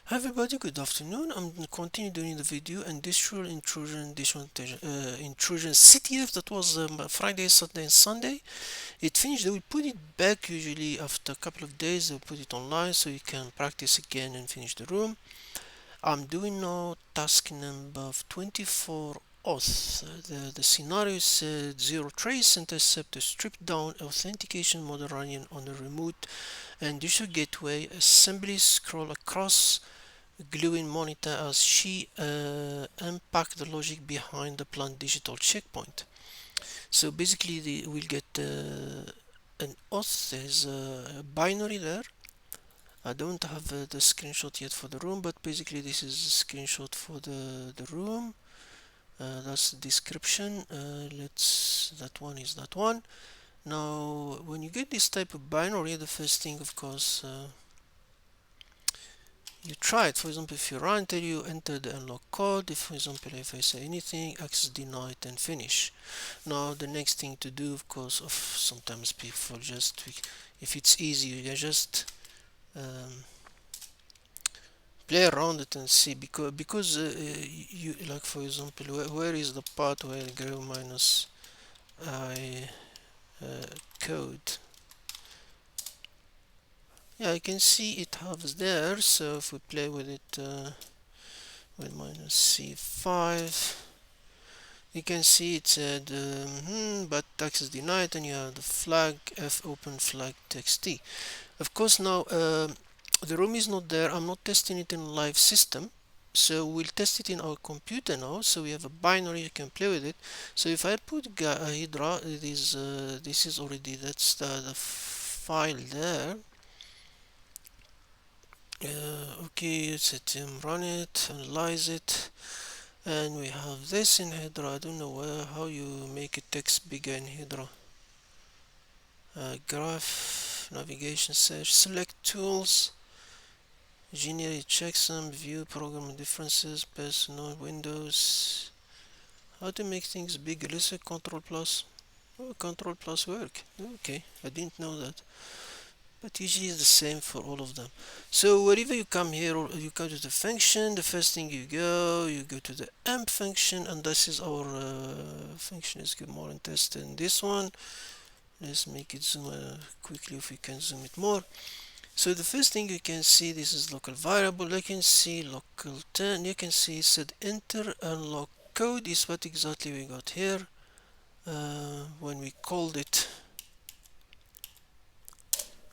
Hi everybody, good afternoon. I'm going to continue doing the video and industrial intrusion, intrusion CTF. That was Friday, Saturday, and Sunday. It finished. They will put it back usually after a couple of days. They'll put it online so you can practice again and finish the room. I'm doing now task number 24 auth. The scenario is ZeroTrace intercept a stripped down authentication model running on a remote and digital gateway. Assembly scroll across gluing monitor as she unpack the logic behind the planned digital checkpoint. So basically we'll get an auth. There's a binary there. I don't have the screenshot yet for the room, but basically this is a screenshot for the room. That's the description. That one is that one. Now when you get this type of binary, the first thing of course you try it. For example, if you run until you enter the unlock code, if for example if I say anything, access denied, and finish. Now the next thing to do, of course, sometimes people just, if it's easy, you just play around it and see, because you, like for example, where is the part where grow minus I code. Yeah, I can see it has there. So if we play with it with minus C5, you can see it said but access denied, and you have the flag f open flag txt. Of course now the room is not there. I'm not testing it in a live system, so we'll test it in our computer now. So we have a binary, you can play with it. So if I put Ghidra, this is already, that's the file there. Okay, let's set him, run it, analyze it, and we have this in Hydra. I don't know how you make a text bigger in Hydra. Graph, navigation, search, select tools, generate checksum, view program differences, personal, Windows. How to make things bigger? Let's say Control plus. Oh, Control plus work. Okay, I didn't know that. But usually it's the same for all of them. So wherever you come here, or you come to the function, the first thing you go to the amp function, and this is our function. Is get more interested in this one. Let's make it zoom quickly if we can zoom it more. So the first thing you can see, this is local variable. You can see local 10. You can see said enter unlock code is what exactly we got here when we called it.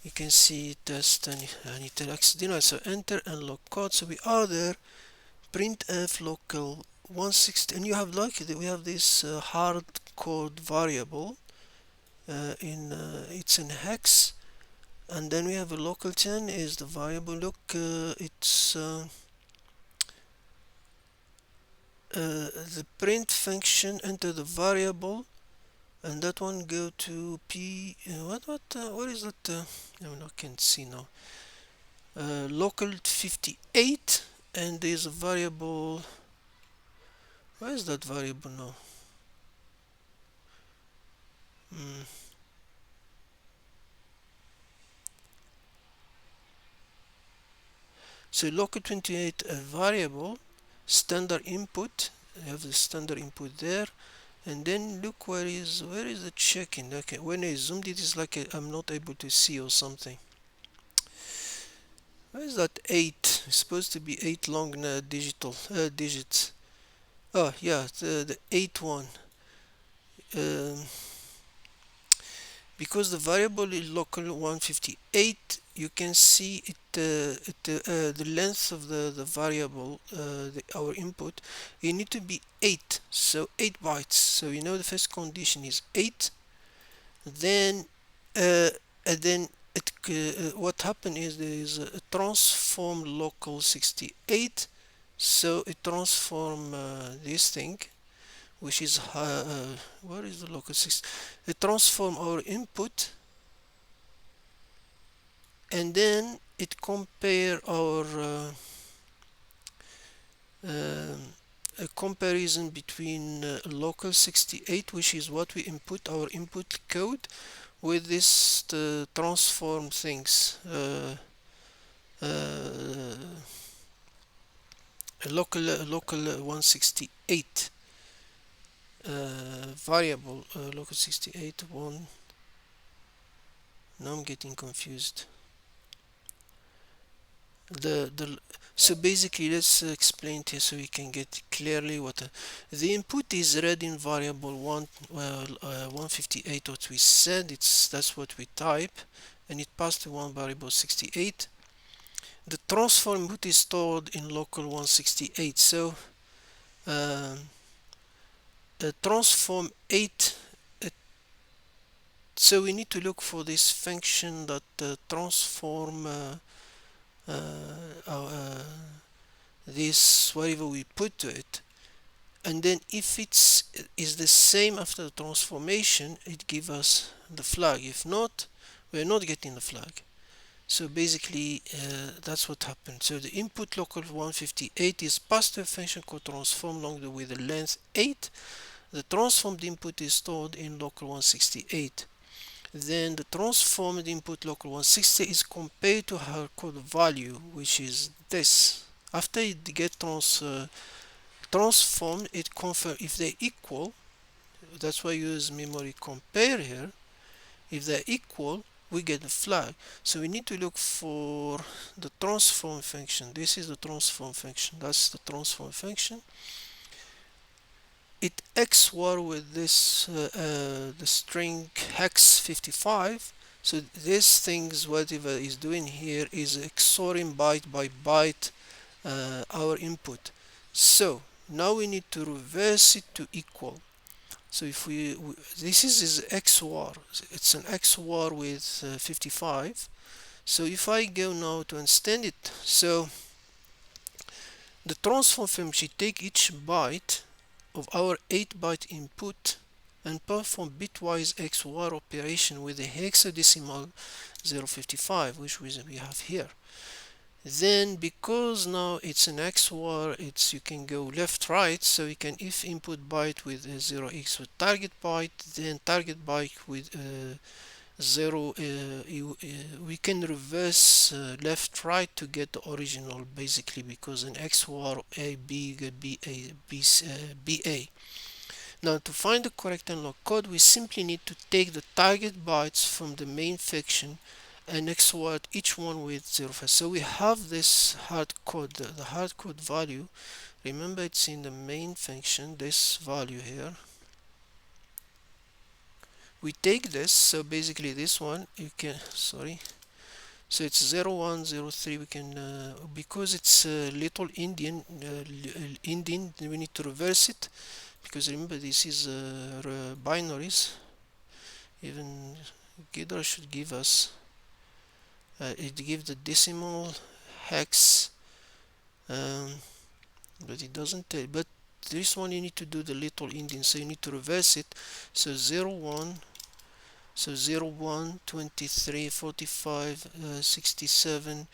You can see test and it access denied. So enter unlock code. So we are there. Printf local 160, and you have like we have this hard code variable it's in hex, and then we have a local 10 is the variable. Look, it's the print function, enter the variable, and that one go to p what is that? I can't see now. Local 58, and there's a variable. Where is that variable now? So local 28 a variable standard input. I have the standard input there, and then look where is the check-in. Okay, when I zoomed it is like I'm not able to see or something. Where is that 8? It's supposed to be 8 long digits. Oh yeah, the 8 one. Because the variable is local 158, you can see it, the length of the variable, our input, it need to be 8, so 8 bytes. So you know the first condition is 8, then what happened is there is a transform local 68, so it transform this thing, which is where is the local 6? It transform our input, and then it compare our a comparison between local 68, which is what we input, our input code, with this transform things. local 168 variable local 68 one. Now I'm getting confused. The So basically, let's explain it here so we can get clearly what the input is. Read in variable 158, what we said. That's what we type, and it passed to one variable 68. The transform input is stored in local 168. So transform 8. So we need to look for this function that transform this whatever we put to it, and then if it's is the same after the transformation, it gives us the flag. If not, we're not getting the flag. So basically that's what happened. So the input local 158 is passed to a function called transform long with the length 8. The transformed input is stored in local 168. Then the transformed input local 160 is compared to hardcoded value, which is this. After it get transformed, it confirm if they equal. That's why I use memory compare here. If they're equal, we get the flag. So we need to look for the transform function. This is the transform function. That's the transform function. It XOR with this the string hex 55. So this things whatever is doing here is XORing byte by byte our input. So now we need to reverse it to equal. So if this is XOR, it's an XOR with 55. So if I go now to extend it, so the transform function take each byte of our 8-byte input and perform bitwise XOR operation with the hexadecimal 055, which we have here. Then because now it's an XOR, you can go left right, so you can if input byte with 0x with target byte, then target byte with 0, we can reverse left right to get the original, basically, because an XOR A B BA. Now to find the correct analog code, we simply need to take the target bytes from the main function and XOR each one with 0. So we have this hard code, the hard code value. Remember, it's in the main function, this value here. We take this, so basically this one you can, sorry, so it's 0103. We can because it's little Indian, we need to reverse it, because remember this is binaries. Even Ghidra should give us it gives the decimal hex, but it doesn't tell. But this one you need to do the little Indian, so you need to reverse it. So 01, so 01, 23, 45, 67,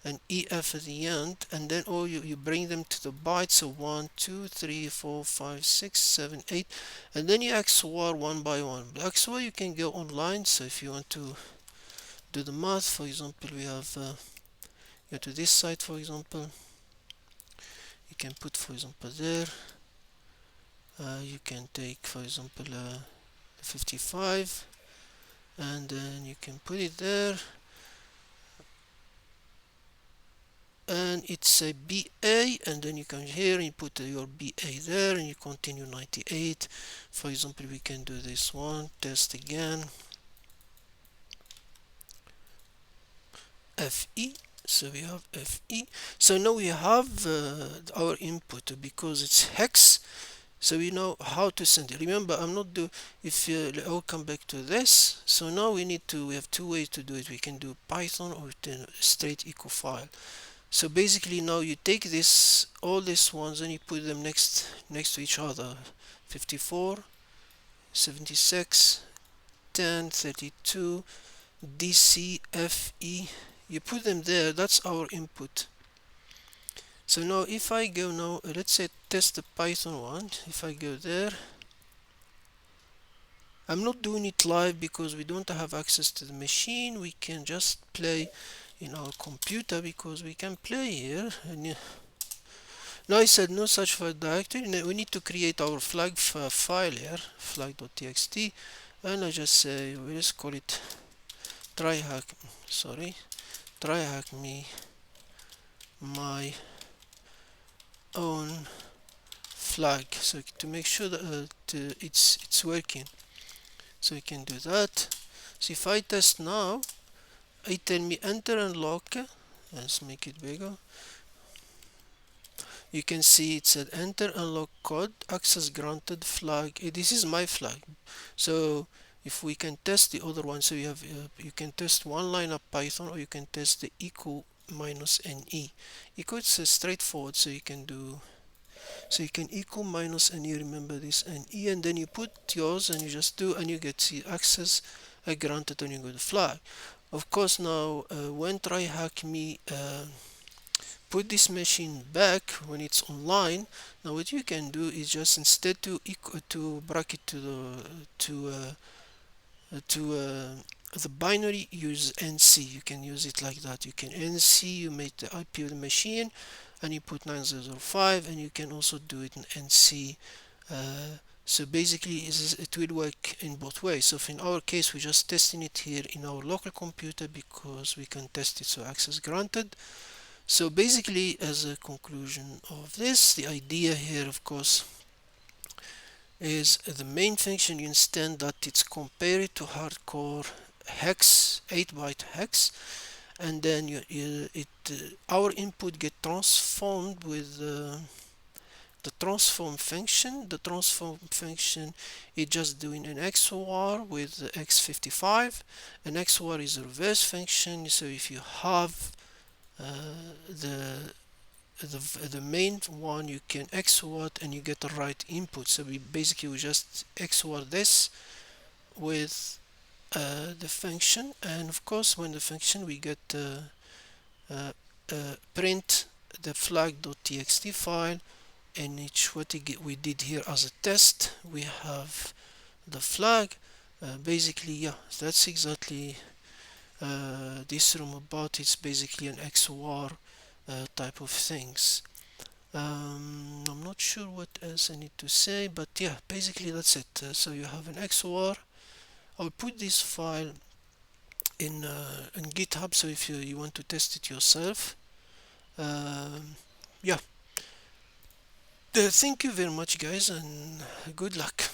and EF at the end, and then you bring them to the bytes. So 1, 2, 3, 4, 5, 6, 7, 8, and then you XOR one by one. But XOR you can go online, so if you want to do the math, for example, we have go to this site, for example, you can put, for example, there, you can take, for example, 55, and then you can put it there, and it's a BA, and then you come here and you put your BA there, and you continue 98. For example, we can do this one, test again, FE. So we have FE. So now we have our input, because it's hex, so we know how to send it. Remember, I'm not do if I'll come back to this. So now we have two ways to do it. We can do Python or straight echo file. So basically now you take all these ones and you put them next to each other. 54, 76, 10, 32, DC, FE. You put them there. That's our input. So now if I go now, let's say test the Python one. If I go there, I'm not doing it live because we don't have access to the machine. We can just play in our computer, because we can play here, and Now I said no such file directory. We need to create our flag file here, flag.txt, and I just say we just call it tryhack. Sorry, tryhackme my own flag. So to make sure that it's working, so we can do that. So if I test now, it tell me enter and lock. Let's make it bigger. You can see it said enter unlock code access granted flag. This is my flag. So if we can test the other one, so you have you can test one line of Python, or you can test the echo minus ne. Echo it's straightforward, so you can do, so you can echo minus ne, remember this ne, and then you put yours and you just do, and you get the access granted, and you go to flag. Of course, now when TryHackMe put this machine back when it's online, now what you can do is just instead to bracket to the binary, use NC. You can use it like that. You can NC, you make the IP of the machine and you put 9005, and you can also do it in NC. So basically it will work in both ways. So in our case we're just testing it here in our local computer because we can test it, so access granted. So basically, as a conclusion of this, the idea here, of course, is the main function instead that it's compared to hardcore hex, 8-byte hex, and then our input get transformed with the transform function. The transform function is just doing an XOR with the x55. An XOR is a reverse function, so if you have the the main one, you can XOR it and you get the right input. So we just XOR this with the function, and of course when the function we get print the flag.txt file, in which we did here as a test, we have the flag. Basically, yeah, that's exactly this room about. It's basically an XOR type of things. I'm not sure what else I need to say, but yeah, basically that's it. So you have an XOR. I'll put this file in GitHub, so if you want to test it yourself. Yeah. Thank you very much, guys, and good luck.